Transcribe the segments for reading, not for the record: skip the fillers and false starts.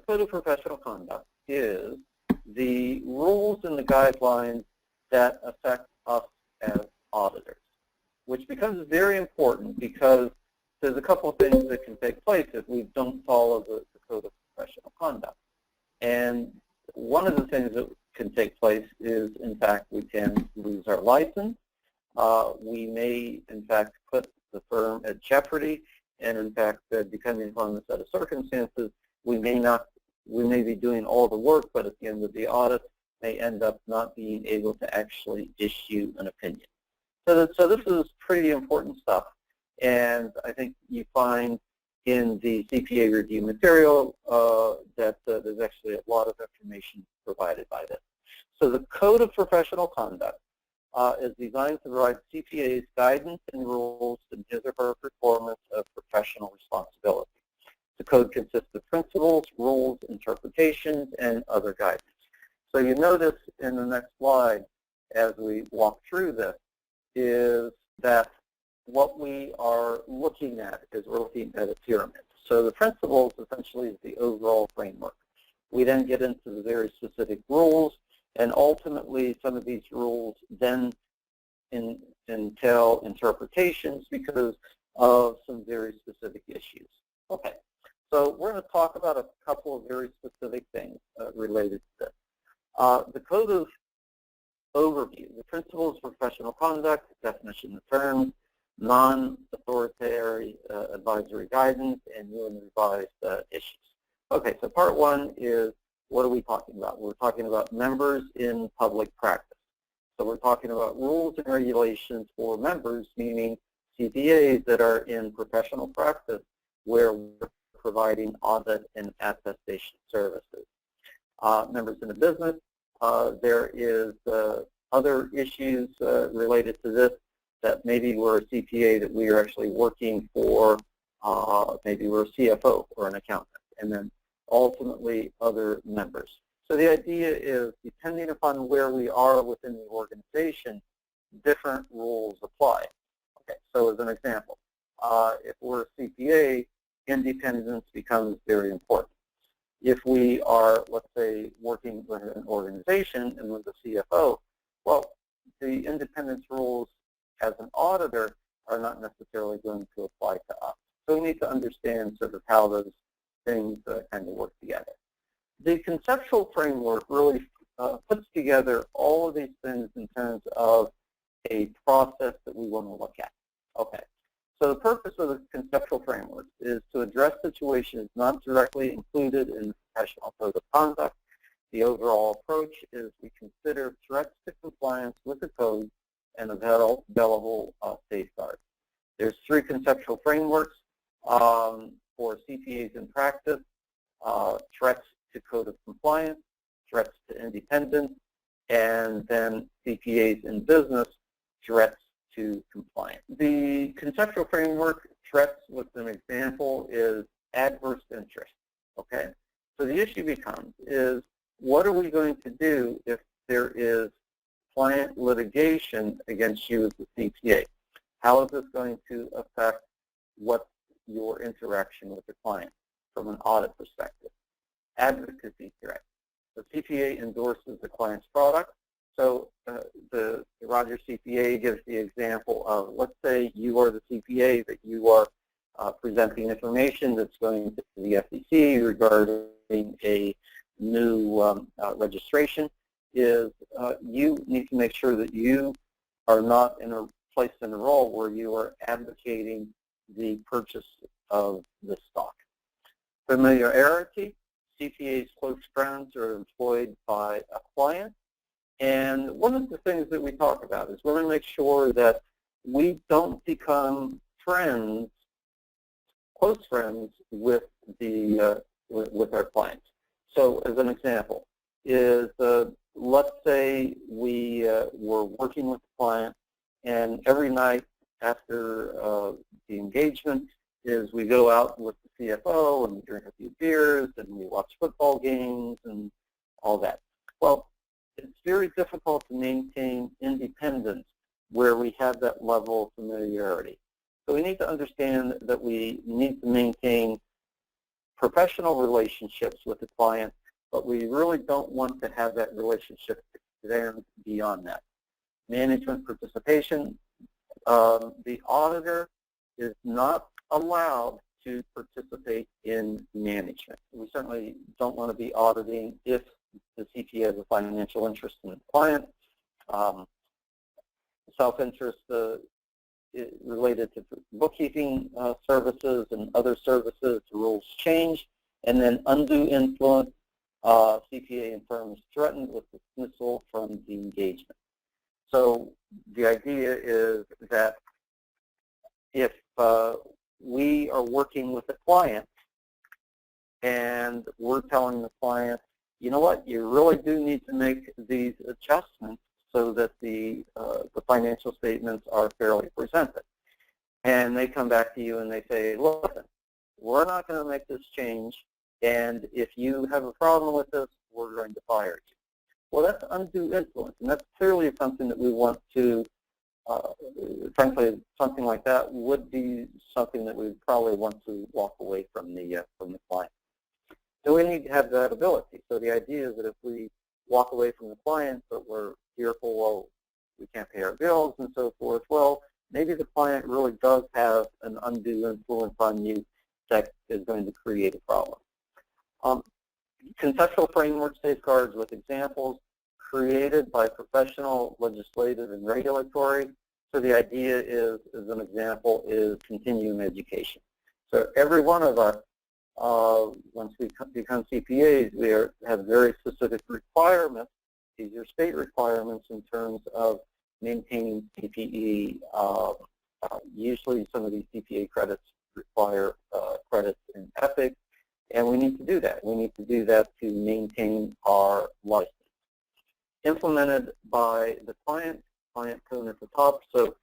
Code of Professional Conduct is the rules and the guidelines that affect us as auditors, which becomes very important because there's a couple of things that can take place if we don't follow the Code of Professional Conduct. And one of the things that can take place is, in fact, we can lose our license. We may, in fact, put the firm at jeopardy. And, in fact, depending upon the set of circumstances, we may be doing all the work, but at the end of the audit, may end up not being able to actually issue an opinion. So this is pretty important stuff. And I think you find in the CPA review material that there's actually a lot of information provided by this. So the Code of Professional Conduct is designed to provide CPAs guidance and rules in his or her performance of professional responsibility. The code consists of principles, rules, interpretations, and other guidance. So you notice in the next slide, as we walk through this, is that what we are looking at is we're looking at a pyramid. So the principles essentially is the overall framework. We then get into the very specific rules, and ultimately some of these rules then entail interpretations because of some very specific issues. Okay, so we're going to talk about a couple of very specific things related to this. The Code of Overview, the principles for professional conduct, definition of terms, non-authoritarian advisory guidance, and new and revised issues. Okay, so part one is, what are we talking about? We're talking about members in public practice. So we're talking about rules and regulations for members, meaning CPAs that are in professional practice where we're providing audit and attestation services. Members in a business, there is other issues related to this, that maybe we're a CPA that we are actually working for, maybe we're a CFO or an accountant, and then ultimately other members. So the idea is, depending upon where we are within the organization, different rules apply. Okay, so as an example, if we're a CPA, independence becomes very important. If we are, let's say, working with an organization and with a CFO, well, the independence rules as an auditor are not necessarily going to apply to us. So we need to understand sort of how those things kind of work together. The conceptual framework really puts together all of these things in terms of a process that we want to look at. Okay, so the purpose of the conceptual framework is to address situations not directly included in the professional code of conduct. The overall approach is we consider threats to compliance with the code and available safeguards. There's three conceptual frameworks for CPAs in practice: threats to code of compliance, threats to independence, and then CPAs in business, threats to compliance. The conceptual framework, threats with an example, is adverse interest. Okay, so the issue becomes is, what are we going to do if there is client litigation against you as the CPA? How is this going to affect what your interaction with the client from an audit perspective? Advocacy threat. The CPA endorses the client's product. So the Roger CPA gives the example of, let's say you are the CPA that you are presenting information that's going to the SEC regarding a new registration. Is you need to make sure that you are not placed in a role where you are advocating the purchase of the stock. Familiarity. CPA's close friends are employed by a client. And one of the things that we talk about is we want to make sure that we don't become friends, close friends, with with our clients. So as an example is, let's say we were working with the client, and every night after the engagement is we go out with the CFO and we drink a few beers and we watch football games and all that. Well, it's very difficult to maintain independence where we have that level of familiarity. So we need to understand that we need to maintain professional relationships with the client, but we really don't want to have that relationship extend beyond that. Management participation, the auditor is not allowed to participate in management. We certainly don't want to be auditing if the CPA has a financial interest in the client. Self-interest related to bookkeeping services and other services, the rules change, and then undue influence, CPA and firms threatened with dismissal from the engagement. So the idea is that if we are working with a client and we're telling the client, you know what, you really do need to make these adjustments so that the financial statements are fairly presented. And they come back to you and they say, listen, we're not going to make this change, and if you have a problem with this, we're going to fire you. Well, that's undue influence, and that's clearly something that we want to, frankly, something like that would be something that we would probably want to walk away from the client. So we need to have that ability. So the idea is that if we walk away from the client, but we're fearful, well, we can't pay our bills and so forth, well, maybe the client really does have an undue influence on you that is going to create a problem. Conceptual framework safeguards with examples created by professional, legislative, and regulatory. So the idea is, as an example, is continuing education. So every one of us, once we become CPAs, we have very specific requirements. These are state requirements in terms of maintaining CPE. Usually some of these CPA credits require credits in ethics, and we need to do that. We need to do that to maintain our license. Implemented by the client code at the top. So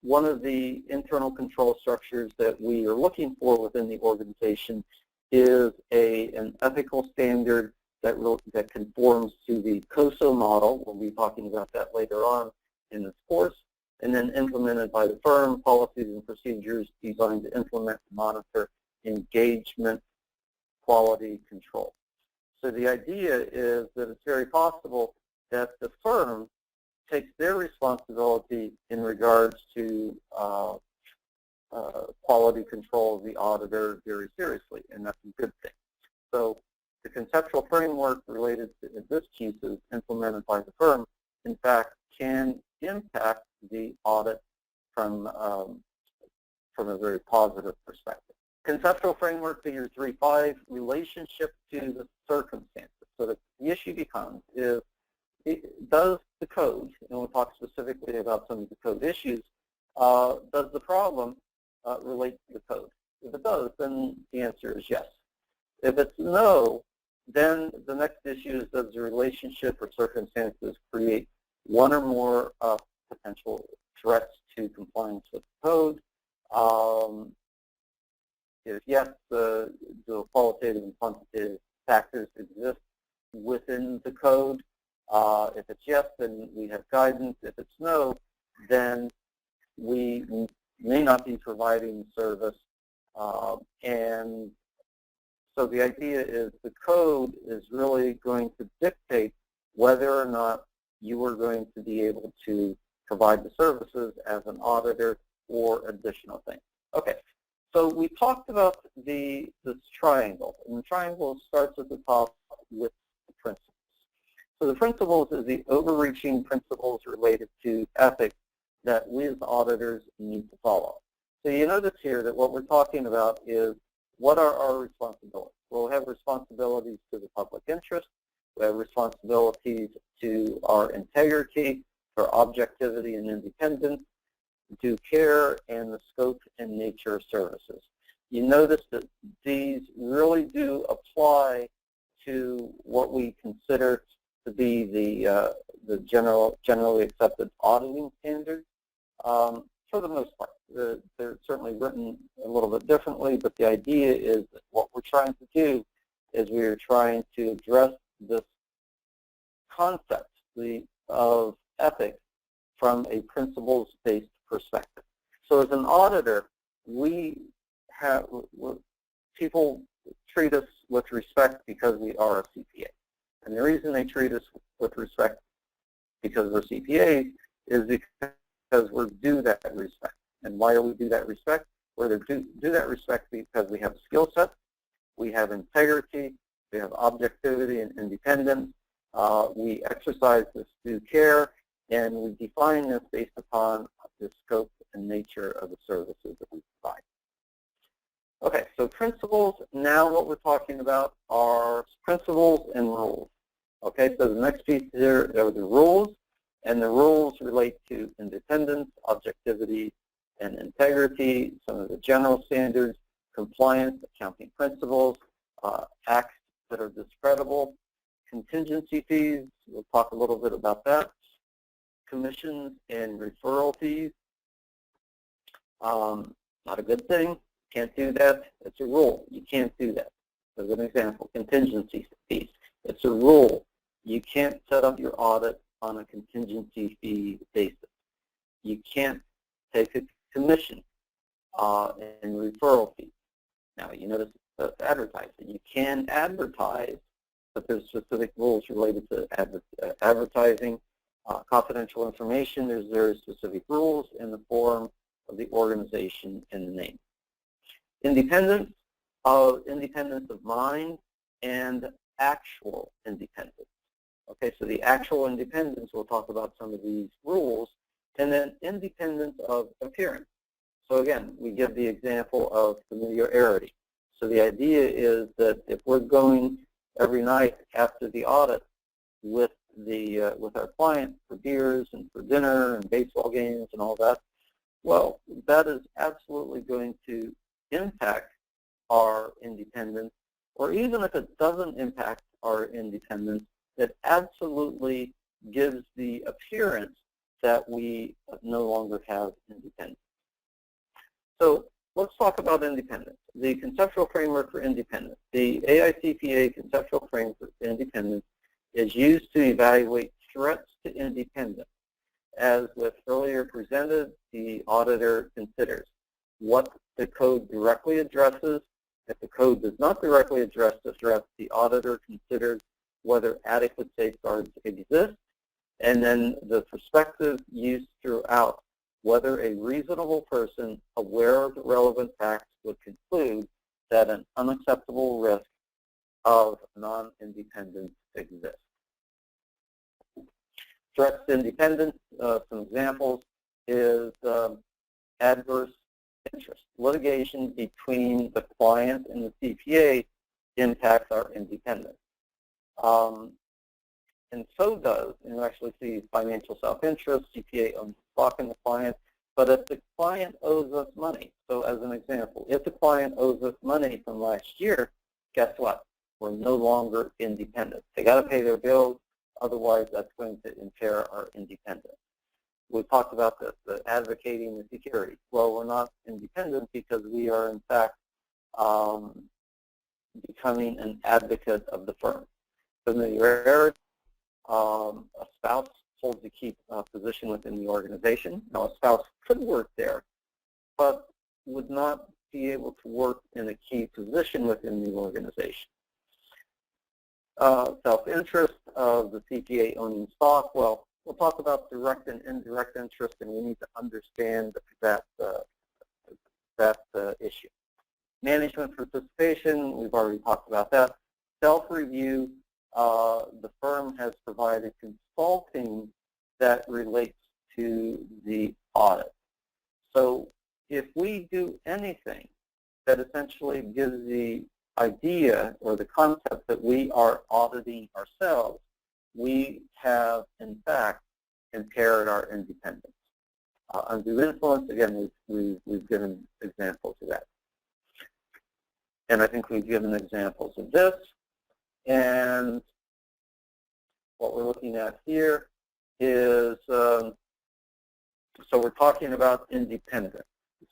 one of the internal control structures that we are looking for within the organization is an ethical standard that conforms to the COSO model. We'll be talking about that later on in this course. And then implemented by the firm, policies and procedures designed to implement and monitor engagement quality control. So the idea is that it's very possible that the firm takes their responsibility in regards to quality control of the auditor very seriously, and that's a good thing. So the conceptual framework related to this piece is implemented by the firm, in fact, can impact the audit from a very positive perspective. Conceptual framework figure 3.5, relationship to the circumstances. So the issue becomes is, does the code, and we'll talk specifically about some of the code issues, does the problem relate to the code? If it does, then the answer is yes. If it's no, then the next issue is, does the relationship or circumstances create one or more potential threats to compliance with the code? If yes, the qualitative and quantitative factors exist within the code. If it's yes, then we have guidance. If it's no, then we may not be providing service. And so the idea is the code is really going to dictate whether or not you are going to be able to provide the services as an auditor or additional things. Okay, so we talked about this triangle, and the triangle starts at the top with the principles. So the principles is the overreaching principles related to ethics that we as auditors need to follow. So you notice here that what we're talking about is, what are our responsibilities? We'll have responsibilities to the public interest. We have responsibilities to our integrity, for objectivity and independence, due care, and the scope and nature of services. You notice that these really do apply to what we consider to be the generally accepted auditing standards. For the most part, they're certainly written a little bit differently, but the idea is that what we're trying to do is we are trying to address this concept of ethics from a principles-based perspective. So as an auditor, people treat us with respect because we are a CPA. And the reason they treat us with respect because we're CPAs is because we're due that respect. And why are we due that respect? We're due that respect because we have skill set, we have integrity, we have objectivity and independence, we exercise this due care, and we define this based upon the scope and nature of the services that we provide. Okay, so principles, now what we're talking about are principles and rules. Okay, so the next piece here are the rules, and the rules relate to independence, objectivity, and integrity, some of the general standards, compliance, accounting principles, acts that are discreditable, contingency fees, we'll talk a little bit about that, commissions and referral fees, not a good thing, can't do that, it's a rule, you can't do that. As an example, contingency fees, it's a rule, you can't set up your audit on a contingency fee basis. You can't take a commission and referral fees. Now, you notice advertising. You can advertise, but there's specific rules related to advertising. Confidential information, there's very specific rules in the form of the organization and the name. Independence of mind and actual independence. Okay, so the actual independence, we'll talk about some of these rules, and then independence of appearance. So again, we give the example of familiarity. So the idea is that if we're going every night after the audit with our client for beers and for dinner and baseball games and all that, well, that is absolutely going to impact our independence, or even if it doesn't impact our independence, it absolutely gives the appearance that we no longer have independence. So let's talk about independence. The conceptual framework for independence. The AICPA conceptual framework for independence is used to evaluate threats to independence. As with earlier presented, the auditor considers what the code directly addresses. If the code does not directly address the threat, the auditor considers whether adequate safeguards exist, and then the perspective used throughout, whether a reasonable person aware of the relevant facts would conclude that an unacceptable risk of non-independence exists. Threats to independence, some examples is adverse interest. Litigation between the client and the CPA impacts our independence. And so does, and you actually see financial self-interest, CPA owns stock in the client, but if the client owes us money, so as an example, if the client owes us money from last year, guess what? We're no longer independent. They got to pay their bills, otherwise that's going to impair our independence. We talked about this, the advocating the security. Well, we're not independent because we are in fact becoming an advocate of the firm. Familiarity, a spouse holds a key position within the organization. Now, a spouse could work there, but would not be able to work in a key position within the organization. Self-interest of the CPA owning stock. Well, we'll talk about direct and indirect interest, and we need to understand that issue. Management participation, we've already talked about that. Self-review, the firm has provided consulting that relates to the audit. So if we do anything that essentially gives the idea or the concept that we are auditing ourselves, we have, in fact, impaired our independence. Undue influence, again, we've given examples of that. And I think we've given examples of this. And what we're looking at here is, so we're talking about independence.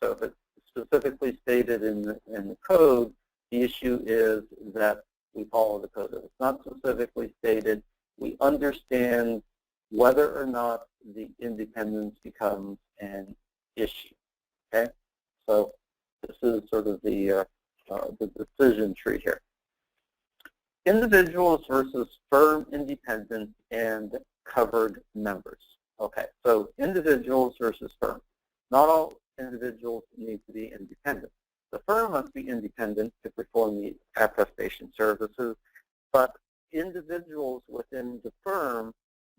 So if it's specifically stated in the code, the issue is that we follow the code. If it's not specifically stated, we understand whether or not the independence becomes an issue. Okay? So this is sort of the the decision tree here. Individuals versus firm independent and covered members. Okay, so individuals versus firm. Not all individuals need to be independent. The firm must be independent to perform the attestation services, but individuals within the firm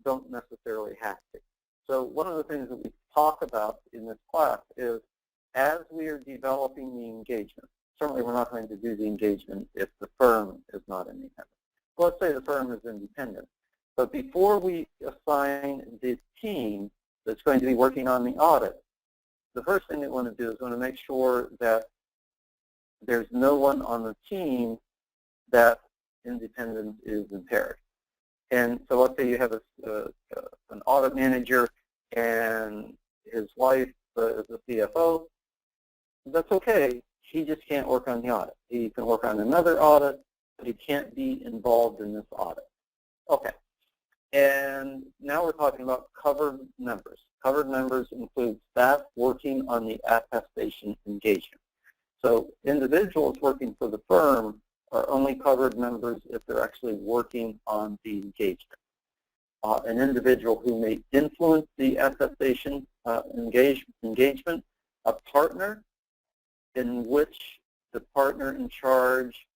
don't necessarily have to. So one of the things that we talk about in this class is as we are developing the engagement, certainly we're not going to do the engagement if the firm is not independent. Let's say the firm is independent. But before we assign the team that's going to be working on the audit, the first thing we want to do is we want to make sure that there's no one on the team that independence is impaired. And so let's say you have an audit manager and his wife is the CFO. That's okay. He just can't work on the audit. He can work on another audit, but he can't be involved in this audit. Okay. And now we're talking about covered members. Covered members include staff working on the attestation engagement. So individuals working for the firm are only covered members if they're actually working on the engagement. An individual who may influence the attestation engagement, a partner in which the partner in charge,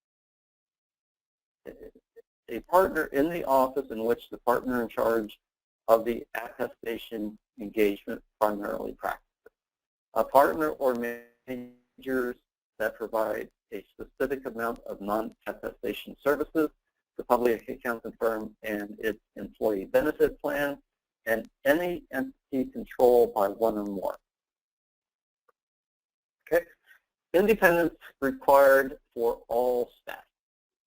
a partner in the office in which the partner in charge of the attestation engagement primarily practices. A partner or managers that provide a specific amount of non-attestation services, the public accounting firm and its employee benefit plan, and any entity controlled by one or more. Okay. Independence required for all staff.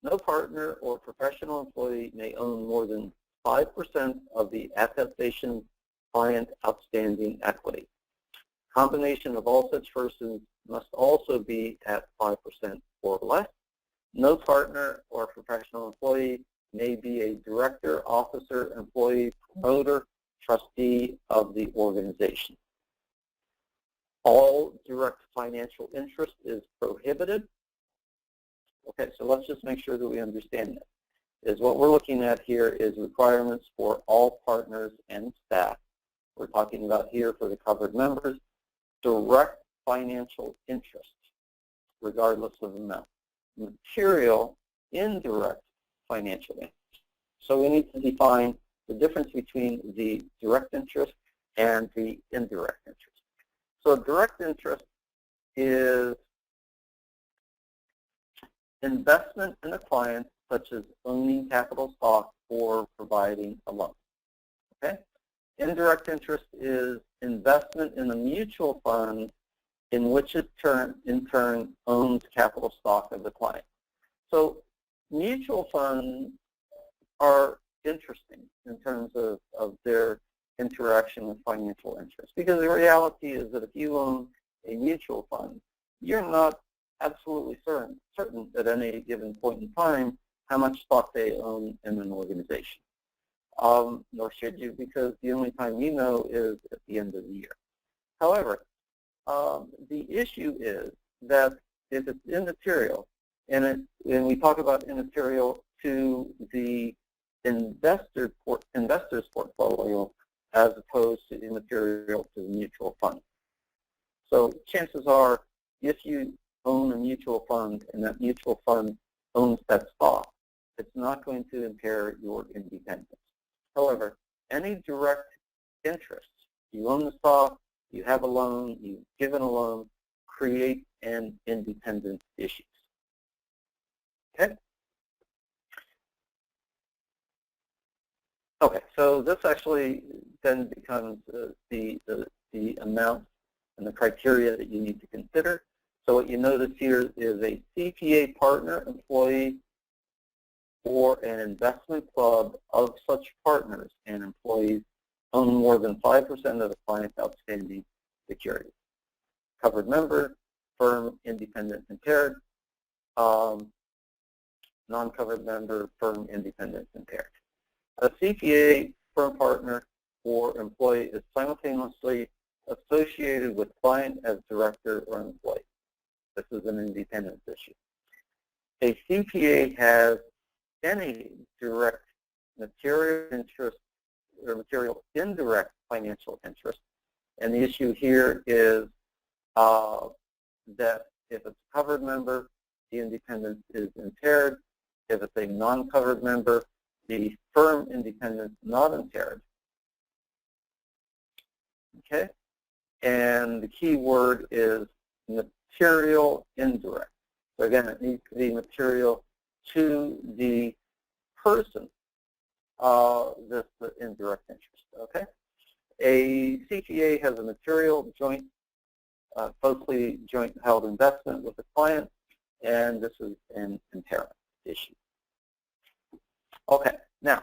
No partner or professional employee may own more than 5% of the attestation client outstanding equity. Combination of all such persons must also be at 5% or less. No partner or professional employee may be a director, officer, employee, promoter, trustee of the organization. All direct financial interest is prohibited. Okay, so let's just make sure that we understand this. Is what we're looking at here is requirements for all partners and staff. We're talking about here for the covered members, direct financial interest, regardless of amount. Material, indirect financial interest. So we need to define the difference between the direct interest and the indirect interest. So direct interest is investment in a client, such as owning capital stock or providing a loan. Okay? Indirect interest is investment in a mutual fund in which it in turn owns capital stock of the client. So mutual funds are interesting in terms of their interaction with financial interest, because the reality is that if you own a mutual fund, you're not absolutely certain at any given point in time how much stock they own in an organization. Nor should you, because the only time you know is at the end of the year. However, the issue is that if it's immaterial, and we talk about immaterial to the investor's portfolio as opposed to immaterial to the mutual fund. So chances are, if you own a mutual fund and that mutual fund owns that stock, it's not going to impair your independence. However, any direct interest, you own the stock, you have a loan, you've given a loan, create an independence issue. Okay? Okay, so this actually then becomes the amount and the criteria that you need to consider. So what you notice here is a CPA partner, employee, or an investment club of such partners and employees own more than 5% of the client's outstanding securities. Covered member, firm, independent, impaired. Non-covered member, firm, independent, impaired. A CPA, firm partner, or employee is simultaneously associated with client as director or employee. This is an independence issue. a CPA has any direct material interest or material indirect financial interest. And the issue here is that if it's a covered member, the independence is impaired. If it's a non-covered member, the firm independence is not impaired. Okay? And the key word is material indirect. So again, it needs to be material to the person, this indirect interest, okay? A CPA has a material joint, closely joint held investment with the client, and this is an impairment issue. Okay, now,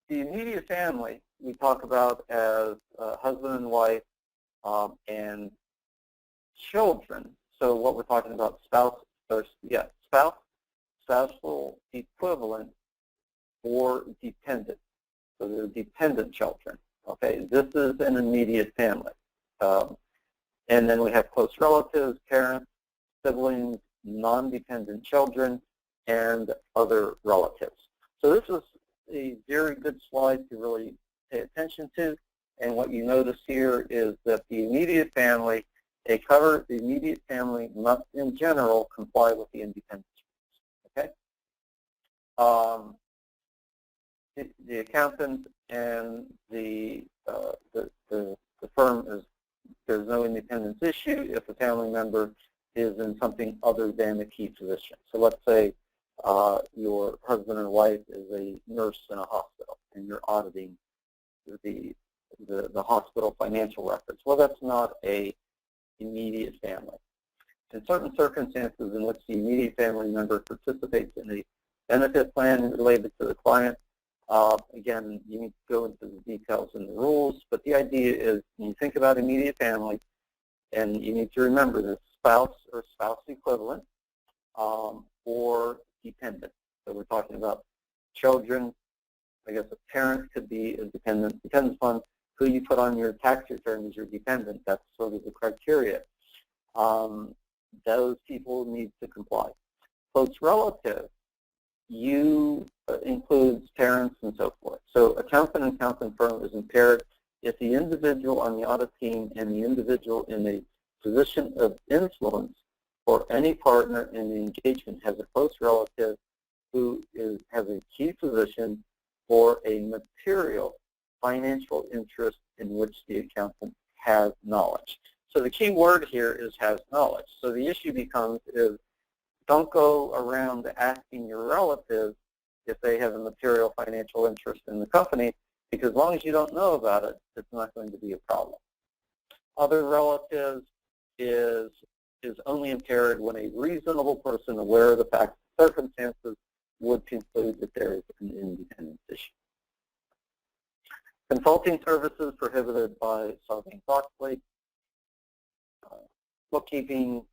the immediate family we talk about as husband and wife and children. So what we're talking about, spousal equivalent, or dependent. So they're dependent children. Okay, this is an immediate family. And then we have close relatives, parents, siblings, non-dependent children, and other relatives. So this is a very good slide to really pay attention to. And what you notice here is that the immediate family, the immediate family must, in general, comply with the independence rules. Okay. The accountant and the firm is, there's no independence issue if a family member is in something other than a key position. So let's say your husband and wife is a nurse in a hospital and you're auditing the hospital financial records. Well, that's not a immediate family. In certain circumstances in which the immediate family member participates in a benefit plan related to the client, again, you need to go into the details in the rules, but the idea is when you think about immediate family, and you need to remember this, spouse or spouse equivalent, or dependent. So we're talking about children. I guess a parent could be a dependent. Depends on who you put on your tax return as your dependent. That's sort of the criteria. Those people need to comply. Close relative, includes parents and so forth. So accountant and accountant firm is impaired if the individual on the audit team and the individual in a position of influence or any partner in the engagement has a close relative who has a key position or a material financial interest in which the accountant has knowledge. So the key word here is has knowledge. So the issue becomes is don't go around asking your relatives if they have a material financial interest in the company, because as long as you don't know about it, it's not going to be a problem. Other relatives is only impaired when a reasonable person aware of the facts and circumstances would conclude that there is an independence issue. Consulting services prohibited by Sarbanes-Oxley. Bookkeeping,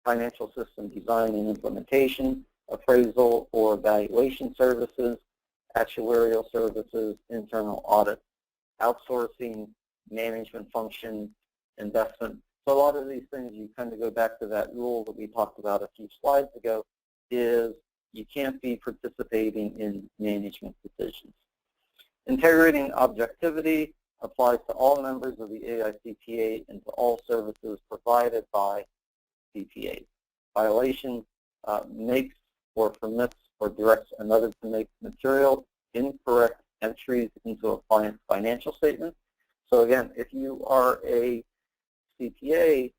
financial system design and implementation, appraisal or evaluation services, actuarial services, internal audit, outsourcing, management function, investment. So a lot of these things, you kind of go back to that rule that we talked about a few slides ago, is you can't be participating in management decisions. Integrity and objectivity applies to all members of the AICPA and to all services provided by CPAs. Violation makes or permits or directs another to make material incorrect entries into a client's financial statement. So again, if you are a CPA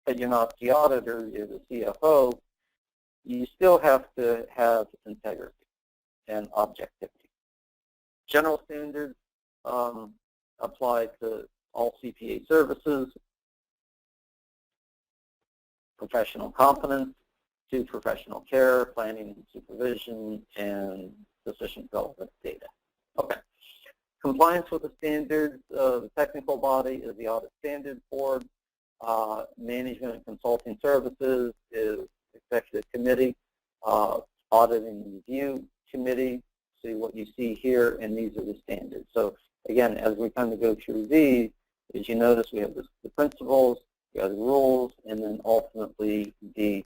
and you're not the auditor, you're the CFO, you still have to have integrity and objectivity. General standards apply to all CPA services. Professional competence to professional care, planning and supervision, and sufficient relevant data. Okay. Compliance with the standards, the technical body is the Audit Standards Board. Management and Consulting Services is Executive Committee. Audit and Review Committee. See what you see here, and these are the standards. So again, as we kind of go through these, as you notice, we have the principles, we have the rules, and then ultimately the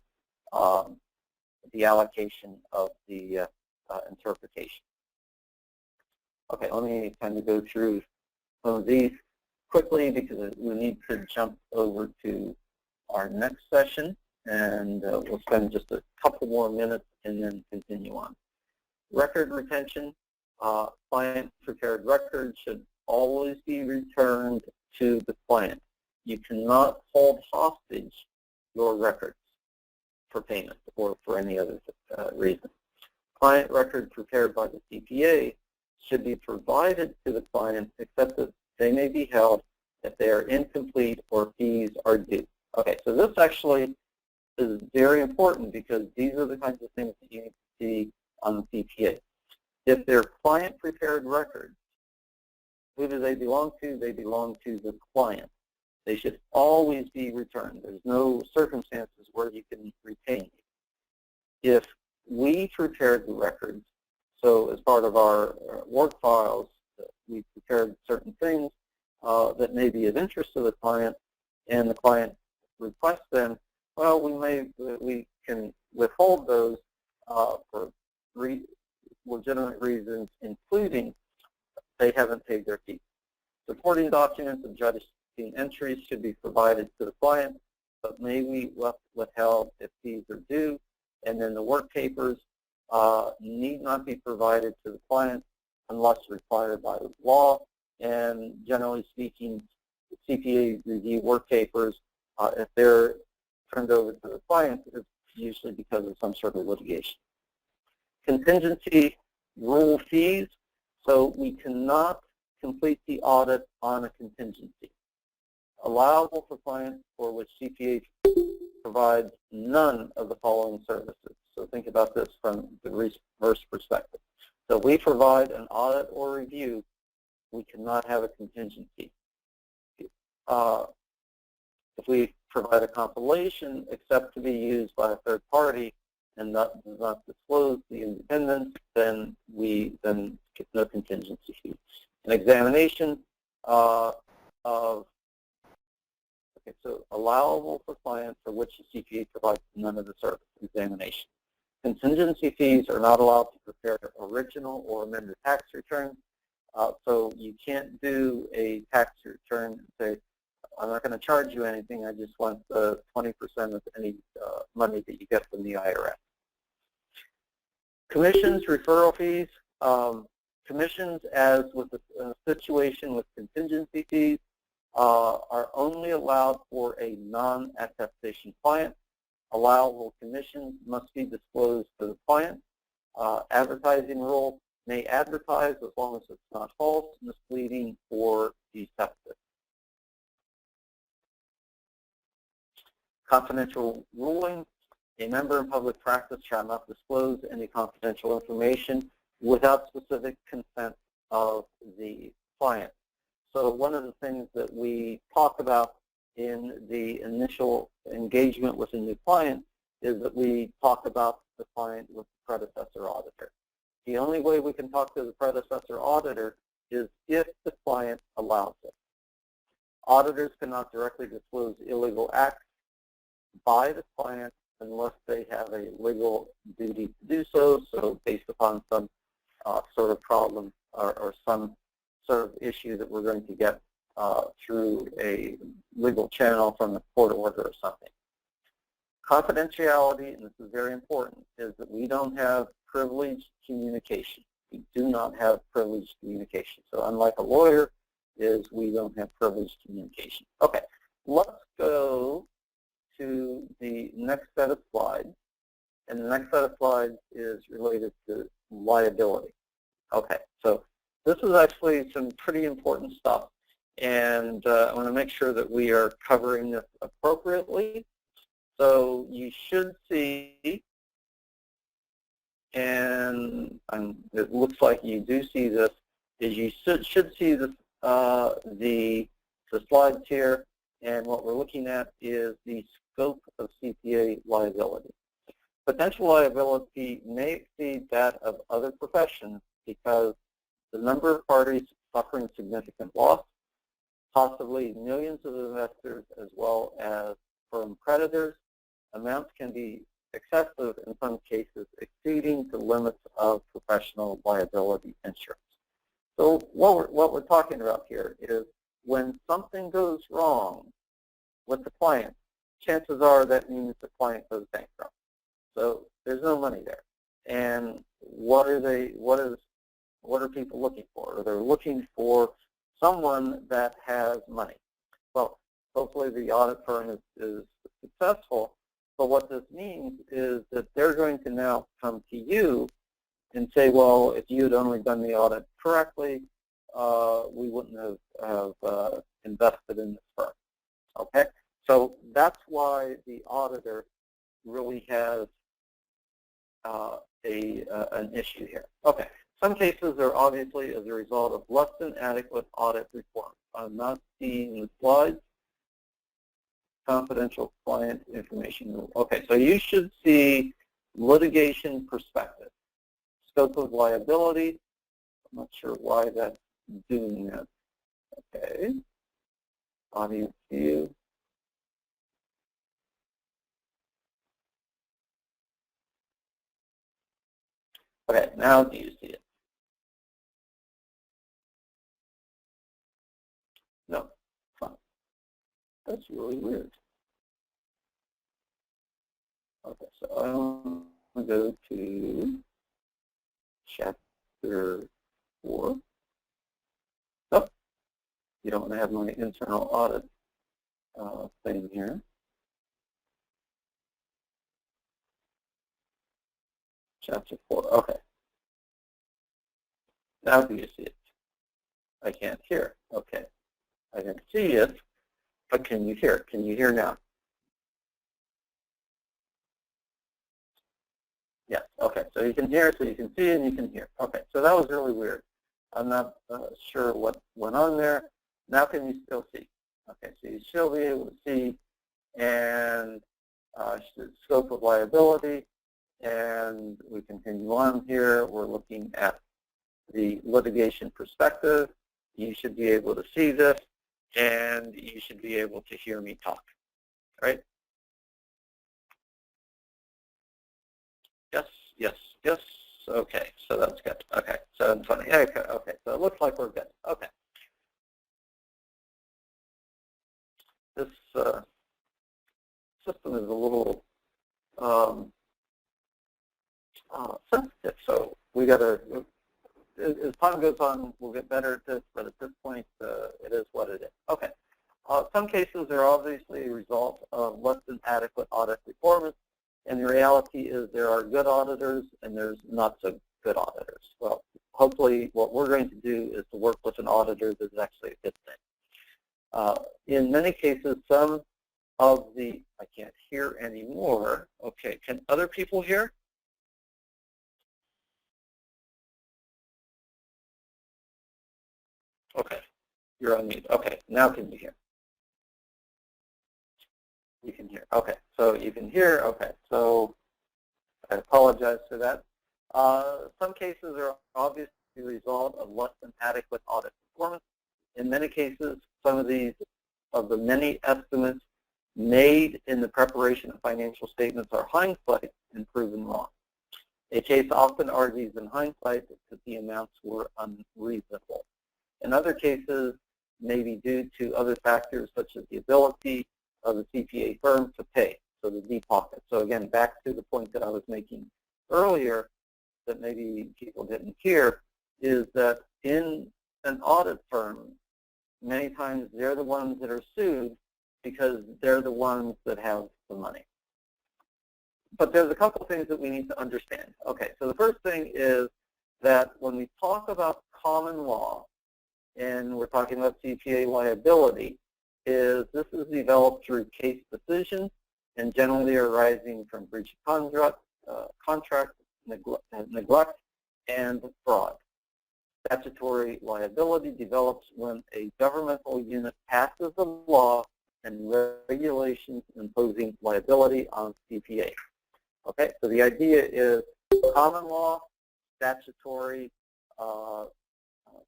the allocation of the interpretation. Okay, let me kind of go through some of these quickly because we need to jump over to our next session, and we'll spend just a couple more minutes and then continue on. Record retention. Client-prepared records should always be returned to the client. You cannot hold hostage your records for payment or for any other reason. Client records prepared by the CPA should be provided to the client, except that they may be held if they are incomplete or fees are due. Okay, so this actually is very important because these are the kinds of things that you need to see on the CPA. If they're client-prepared records, who do they belong to? They belong to the client. They should always be returned. There's no circumstances where you can retain it. If we prepared the records, so as part of our work files, we prepared certain things that may be of interest to the client, and the client requests them, well, we can withhold those for legitimate reasons, including they haven't paid their fees. Supporting documents and judging entries should be provided to the client, but may be withheld if fees are due. And then the work papers need not be provided to the client unless required by the law. And generally speaking, CPA review work papers, if they're turned over to the client, it's usually because of some sort of litigation. Contingency rule fees. So we cannot complete the audit on a contingency. Allowable for clients for which CPA provides none of the following services. So think about this from the reverse perspective. So we provide an audit or review, we cannot have a contingency. If we provide a compilation except to be used by a third party and does not disclose the independence, then we get no contingency fee. An examination of so allowable for clients for which the CPA provides none of the service examination. Contingency fees are not allowed to prepare original or amended tax returns. So you can't do a tax return and say, I'm not going to charge you anything, I just want 20% of any money that you get from the IRS. Commissions, referral fees. Commissions, as with the situation with contingency fees, are only allowed for a non-attestation client. Allowable commissions must be disclosed to the client. Advertising rule may advertise as long as it's not false, misleading, or deceptive. Confidential ruling. A member in public practice shall not disclose any confidential information without specific consent of the client. So one of the things that we talk about in the initial engagement with a new client is that we talk about the client with the predecessor auditor. The only way we can talk to the predecessor auditor is if the client allows it. Auditors cannot directly disclose illegal acts by the client unless they have a legal duty to do so, so based upon some sort of problem or some sort of issue that we're going to get through a legal channel from a court order or something. Confidentiality, and this is very important, is that we don't have privileged communication. We do not have privileged communication. So unlike a lawyer, we don't have privileged communication. Okay, let's go to the next set of slides. And the next set of slides is related to liability. Okay, so this is actually some pretty important stuff. And I want to make sure that we are covering this appropriately. So you should see, and it looks like you do see this, is you should see this, the slides here. And what we're looking at is the scope of CPA liability. Potential liability may exceed that of other professions because the number of parties suffering significant loss, possibly millions of investors as well as firm creditors, amounts can be excessive in some cases, exceeding the limits of professional liability insurance. So what we're talking about here is when something goes wrong with the client, chances are that means the client goes bankrupt. So there's no money there. And what are people looking for? They're looking for someone that has money. Well, hopefully the audit firm is successful, but what this means is that they're going to now come to you and say, well, if you had only done the audit correctly, we wouldn't have invested in this firm. Okay? So that's why the auditor really has an issue here. Okay. Some cases are obviously as a result of less than adequate audit reform. I'm not seeing the slides. Confidential client information rule. Okay, so you should see litigation perspective. Scope of liability. I'm not sure why that's doing that. Okay. Audience view. Okay, now do you see it? No. Fine. That's really weird. Okay, so I'm going to go to Chapter 4. Oh, you don't have my internal audit thing here. Chapter 4, okay. Now do you see it? I can't hear. Okay. I can see it, but can you hear? Can you hear now? Yes. Okay. So you can hear, so you can see, and you can hear. Okay. So that was really weird. I'm not sure what went on there. Now can you still see? Okay. So you still be able to see, and scope of liability, and we continue on here. We're looking at the litigation perspective. You should be able to see this, and you should be able to hear me talk, right? Yes, yes, yes. Okay, so that's good. Okay, so it's funny. Okay, okay, so it looks like we're good. Okay. This system is a little sensitive, so we got to, as time goes on, we'll get better at this, but at this point, it is what it is. Okay. Some cases are obviously a result of less than adequate audit performance, and the reality is there are good auditors and there's not so good auditors. Well, hopefully what we're going to do is to work with an auditor that's actually a good thing. In many cases, some of the, I can't hear anymore. Okay, can other people hear? Okay, you're on mute. Okay, now can you hear? You can hear. Okay, so you can hear. Okay, so I apologize for that. Some cases are obviously the result of less than adequate audit performance. In many cases, some of these, of the many estimates made in the preparation of financial statements are hindsight and proven wrong. A case often argues in hindsight that the amounts were unreasonable. In other cases, may be due to other factors such as the ability of the CPA firm to pay, so the deep pocket. So again, back to the point that I was making earlier that maybe people didn't hear, is that in an audit firm, many times they're the ones that are sued because they're the ones that have the money. But there's a couple things that we need to understand. Okay, so the first thing is that when we talk about common law, and we're talking about CPA liability, is this is developed through case decisions and generally arising from breach of contract, neglect, and fraud. Statutory liability develops when a governmental unit passes a law and regulations imposing liability on CPA. Okay, so the idea is common law, statutory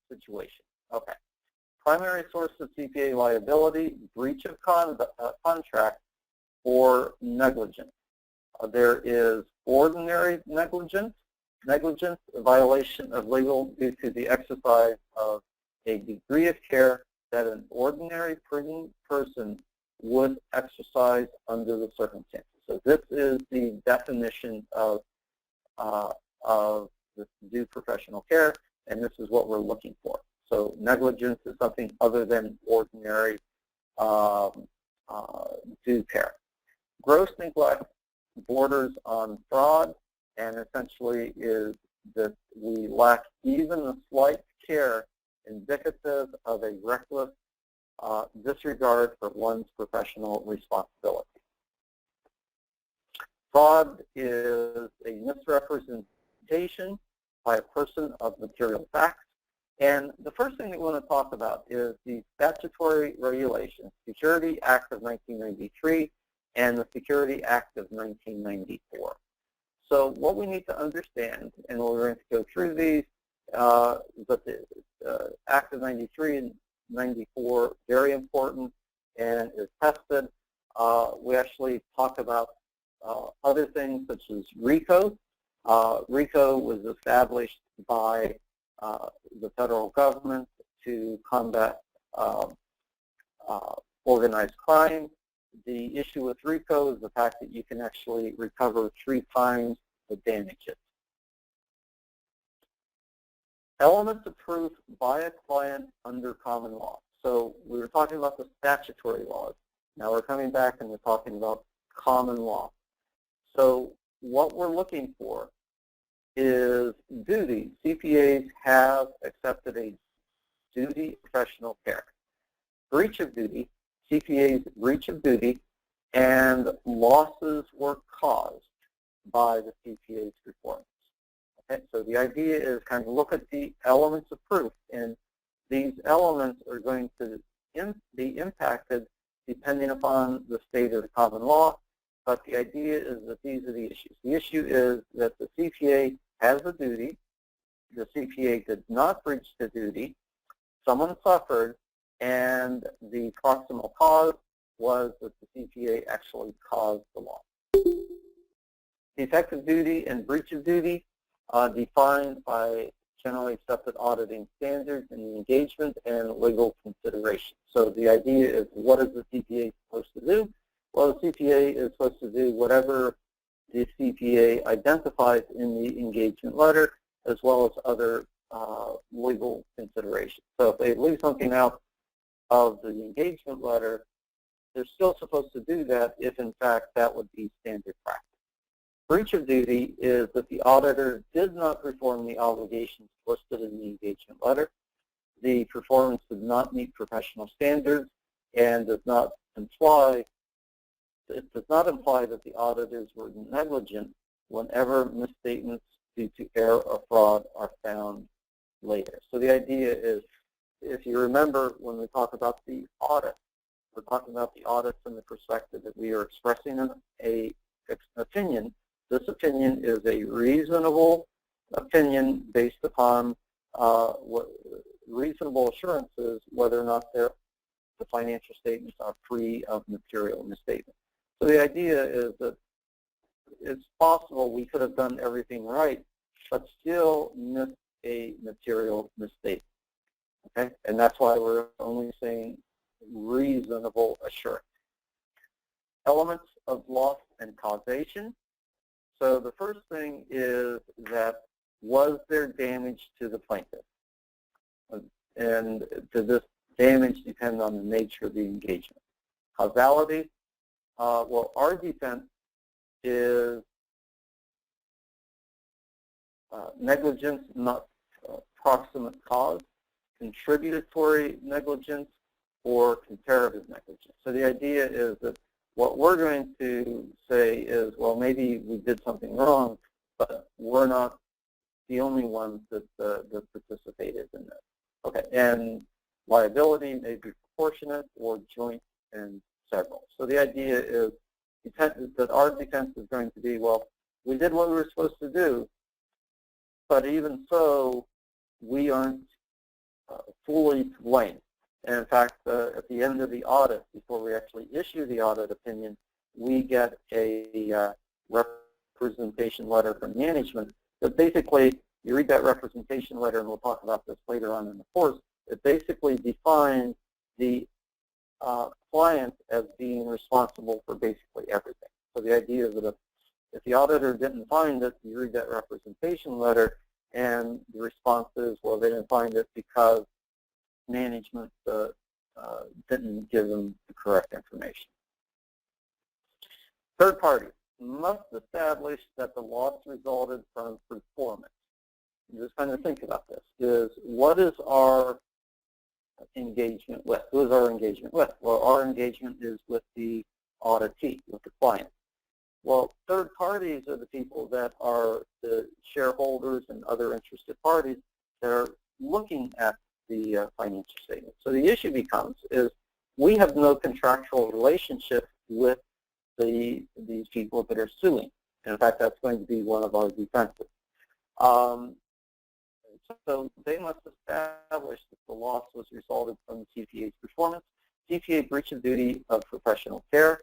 situation. Okay. Primary source of CPA liability, breach of contract, or negligence. There is ordinary negligence, a violation of legal due to the exercise of a degree of care that an ordinary person would exercise under the circumstances. So this is the definition of the due professional care, and this is what we're looking for. So negligence is something other than ordinary due care. Gross neglect borders on fraud, and essentially is that we lack even the slight care indicative of a reckless disregard for one's professional responsibility. Fraud is a misrepresentation by a person of material facts. And the first thing that we want to talk about is the statutory regulations, Security Act of 1993 and the Security Act of 1994. So what we need to understand, and we're going to go through these, but the Act of 93 and 94, very important and is tested. We actually talk about other things such as RICO. RICO was established by the federal government to combat organized crime. The issue with RICO is the fact that you can actually recover 3 times the damages. Elements of proof by a client under common law. So we were talking about the statutory laws. Now we're coming back and we're talking about common law. So what we're looking for is duty. CPAs have accepted a duty of professional care. Breach of duty, CPA's breach of duty, and losses were caused by the CPA's performance. Okay, so the idea is kind of look at the elements of proof, and these elements are going to be impacted depending upon the state of the common law, but the idea is that these are the issues. The issue is that the CPA has a duty, the CPA did not breach the duty, someone suffered, and the proximal cause was that the CPA actually caused the loss. Defective duty and breach of duty defined by generally accepted auditing standards in the engagement and legal consideration. So the idea is, what is the CPA supposed to do? Well, the CPA is supposed to do whatever the CPA identifies in the engagement letter, as well as other legal considerations. So if they leave something out of the engagement letter, they're still supposed to do that if, in fact, that would be standard practice. Breach of duty is that the auditor did not perform the obligations listed in the engagement letter. The performance did not meet professional standards and does not imply that the auditors were negligent whenever misstatements due to error or fraud are found later. So the idea is, if you remember when we talk about the audit, we're talking about the audit from the perspective that we are expressing an opinion. This opinion is a reasonable opinion based upon what reasonable assurances whether or not the financial statements are free of material misstatements. So the idea is that it's possible we could have done everything right, but still missed a material mistake. Okay, and that's why we're only saying reasonable assurance. Elements of loss and causation. So the first thing is that, was there damage to the plaintiff? And does this damage depend on the nature of the engagement? Causality. Well, our defense is negligence, not proximate cause, contributory negligence, or comparative negligence. So the idea is that what we're going to say is, well, maybe we did something wrong, but we're not the only ones that participated in this. Okay, and liability may be proportionate or joint and several. So the idea is that our defense is going to be, well, we did what we were supposed to do, but even so, we aren't fully to blame. And in fact, at the end of the audit, before we actually issue the audit opinion, we get a representation letter from management. But basically, you read that representation letter, and we'll talk about this later on in the course, it basically defines the client as being responsible for basically everything. So the idea is that if the auditor didn't find it, you read that representation letter, and the response is, well, they didn't find it because management didn't give them the correct information. Third parties must establish that the loss resulted from performance. And just kind of think about this, is what is our engagement with? Who is our engagement with? Well, our engagement is with the auditee, with the client. Well, third parties are the people that are the shareholders and other interested parties that are looking at the financial statement. So the issue becomes is we have no contractual relationship with these people that are suing. And in fact, that's going to be one of our defenses. So they must establish that the loss was resulted from the CPA's performance, CPA breach of duty of professional care.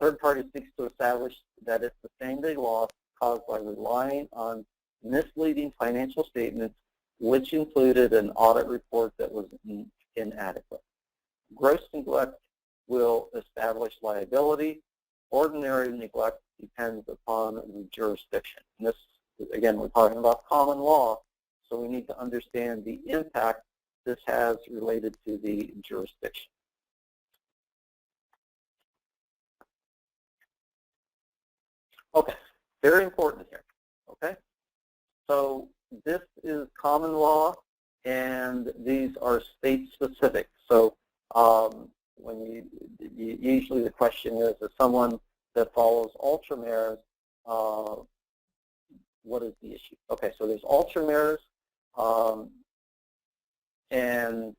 Third party seeks to establish that it's the same-day loss caused by relying on misleading financial statements, which included an audit report that was inadequate. Gross neglect will establish liability. Ordinary neglect depends upon the jurisdiction. And this, again, we're talking about common law, so we need to understand the impact this has related to the jurisdiction. Okay, very important here, okay? So this is common law, and these are state-specific. So when usually the question is someone that follows ultramarines, what is the issue? Okay, so there's ultramarines and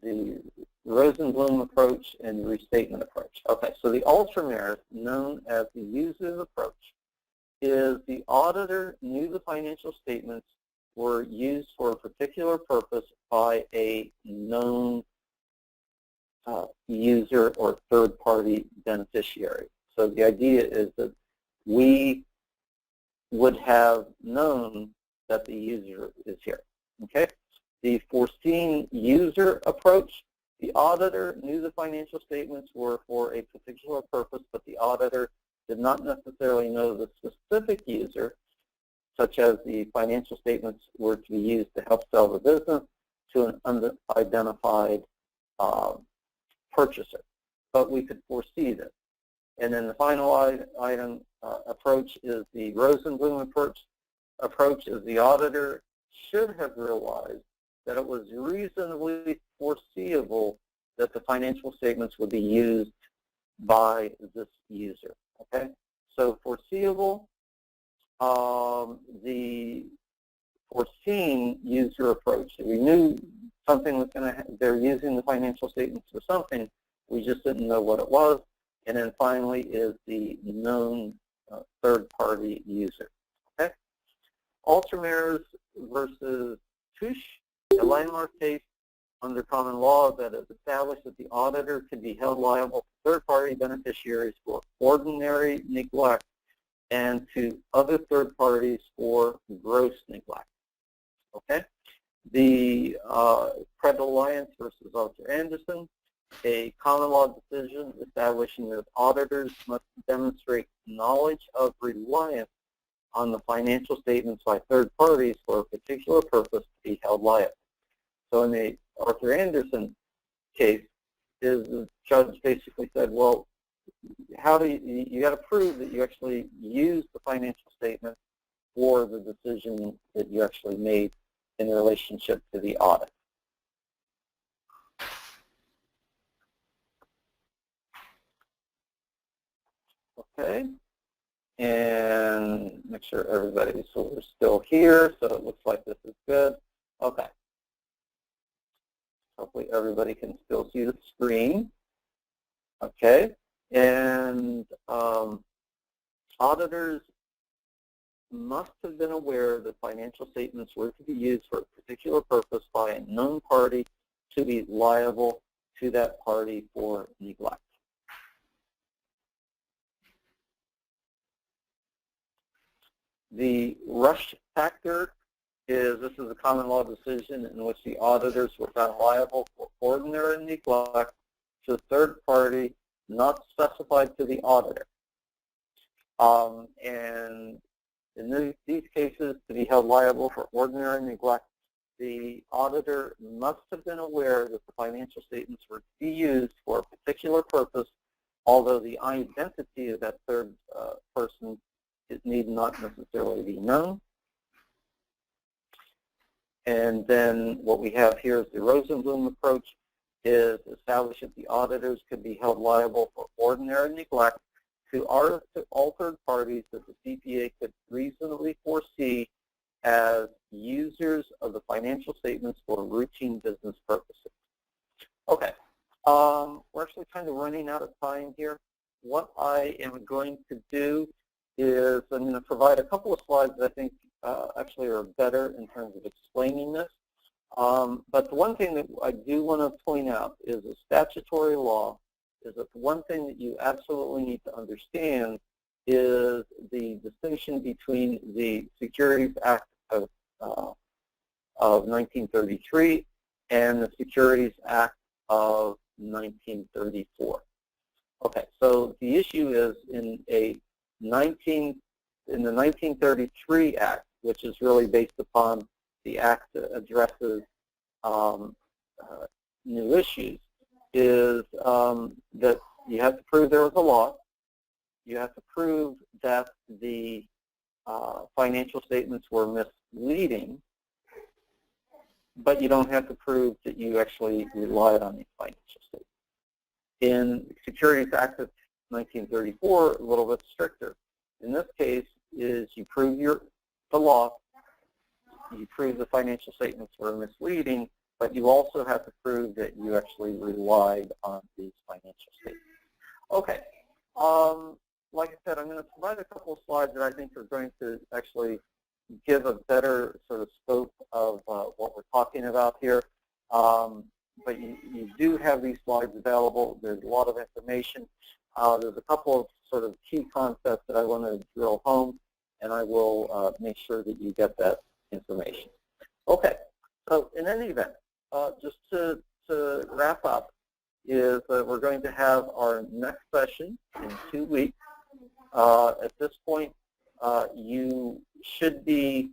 the Rosenblum approach and the restatement approach. Okay, so the ultramarines, known as the user's approach, is the auditor knew the financial statements were used for a particular purpose by a known user or third-party beneficiary. So the idea is that we would have known that the user is here. Okay? The foreseen user approach, the auditor knew the financial statements were for a particular purpose, but the auditor did not necessarily know the specific user, such as the financial statements were to be used to help sell the business to an unidentified purchaser. But we could foresee this. And then the final item approach is the Rosenblum approach is the auditor should have realized that it was reasonably foreseeable that the financial statements would be used by this user. Okay, so foreseeable, the foreseen user approach. We knew something was going to, they're using the financial statements for something, we just didn't know what it was. And then finally is the known third-party user. Okay, Ultramarines versus Touche, a landmark case under common law that has established that the auditor can be held liable to third-party beneficiaries for ordinary neglect and to other third parties for gross neglect. Okay, the Credit Alliance versus Arthur Anderson, a common law decision establishing that auditors must demonstrate knowledge of reliance on the financial statements by third parties for a particular purpose to be held liable. So in the Arthur Anderson case, the judge basically said, well, how do you got to prove that you actually used the financial statement for the decision that you actually made in relationship to the audit. Okay, and make sure everybody's still here, so it looks like this is good. Okay. Hopefully everybody can still see the screen. Okay, and auditors must have been aware that financial statements were to be used for a particular purpose by a known party to be liable to that party for neglect. The rush factor is, this is a common law decision in which the auditors were found liable for ordinary neglect to a third party not specified to the auditor. And in these cases, to be held liable for ordinary neglect, the auditor must have been aware that the financial statements were to be used for a particular purpose, although the identity of that third person need not necessarily be known. And then what we have here is the Rosenblum approach, is establish that the auditors could be held liable for ordinary neglect to all third parties that the CPA could reasonably foresee as users of the financial statements for routine business purposes. Okay, we're actually kind of running out of time here. What I am going to do is I'm going to provide a couple of slides that I think actually are better in terms of explaining this. But the one thing that I do want to point out is a statutory law is that the one thing that you absolutely need to understand is the distinction between the Securities Act of 1933 and the Securities Act of 1934. Okay, so the issue is in the 1933 Act, which is really based upon the Act that addresses new issues, is that you have to prove there was a loss. You have to prove that the financial statements were misleading, but you don't have to prove that you actually relied on these financial statements. In Securities Act of 1934, a little bit stricter. In this case, is you prove the loss, you prove the financial statements were misleading, but you also have to prove that you actually relied on these financial statements. Okay. Like I said, I'm going to provide a couple of slides that I think are going to actually give a better sort of scope of what we're talking about here. But you do have these slides available. There's a lot of information. There's a couple of sort of key concepts that I want to drill home, and I will make sure that you get that information. Okay, so in any event, just to wrap up, is that we're going to have our next session in 2 weeks. At this point, you should be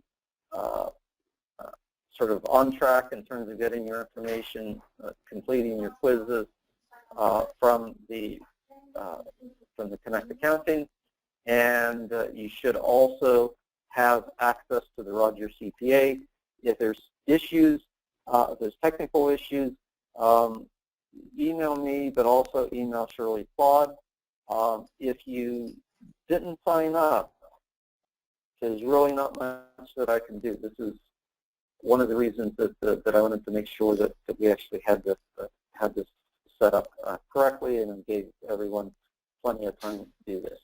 sort of on track in terms of getting your information, completing your quizzes from the Connect Accounting, and you should also have access to the Roger CPA. If there's issues, if there's technical issues, email me, but also email Shirley Claude. If you didn't sign up, there's really not much that I can do. This is one of the reasons that I wanted to make sure that we actually had this set up correctly and gave everyone plenty of time to do this.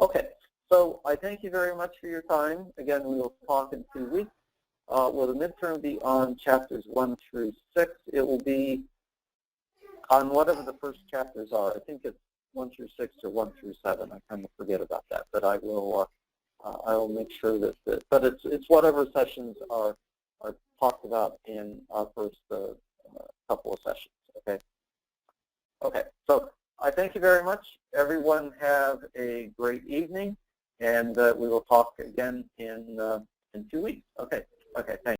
Okay, so I thank you very much for your time. Again, we will talk in 2 weeks. Will the midterm be on chapters 1 through 6? It will be on whatever the first chapters are. I think it's 1 through 6 or 1 through 7. I kind of forget about that, but I will make sure that. But it's whatever sessions are talked about in our first couple of sessions. Okay. Okay. So I thank you very much. Everyone have a great evening, and we will talk again in 2 weeks. Okay. Okay. Thanks.